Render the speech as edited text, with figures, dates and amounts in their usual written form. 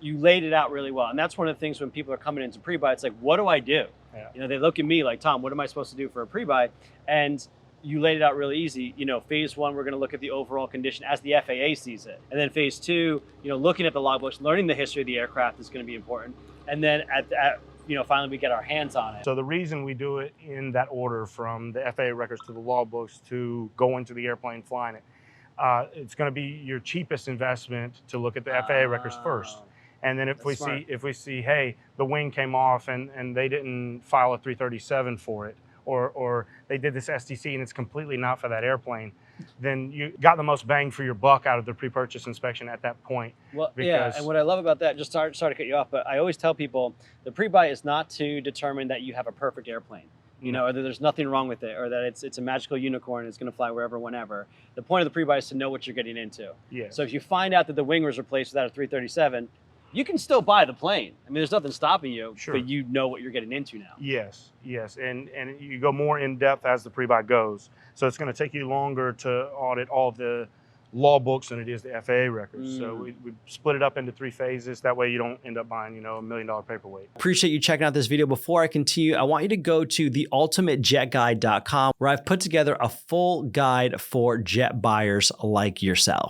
You laid it out really well. And that's one of the things when people are coming into pre-buy, it's like, what do I do? Yeah. You know, they look at me like, Tom, what am I supposed to do for a pre-buy? And you laid it out really easy. You know, phase one, we're going to look at the overall condition as the FAA sees it. And then phase two, you know, looking at the logbooks, learning the history of the aircraft is going to be important. And then you know, finally we get our hands on it. So the reason we do it in that order, from the FAA records to the logbooks to go into the airplane flying it, it's going to be your cheapest investment to look at the FAA records first. And then if we see, hey, the wing came off and they didn't file a 337 for it, or they did this STC and it's completely not for that airplane, then you got the most bang for your buck out of the pre-purchase inspection at that point. Well, yeah, and what I love about that, just sorry to cut you off, but I always tell people the pre-buy is not to determine that you have a perfect airplane, you know, or that there's nothing wrong with it, or that it's a magical unicorn, it's going to fly wherever, whenever. The point of the pre-buy is to know what you're getting into. Yeah. So if you find out that the wing was replaced without a 337, you can still buy the plane. I mean, there's nothing stopping you, sure, but you know what you're getting into now. Yes, yes, and you go more in depth as the pre-buy goes. So it's going to take you longer to audit all the law books than it is the FAA records. So we split it up into 3 phases. That way you don't end up buying, you know, $1 million paperweight. Appreciate you checking out this video. Before I continue, I want you to go to theultimatejetguide.com, where I've put together a full guide for jet buyers like yourself.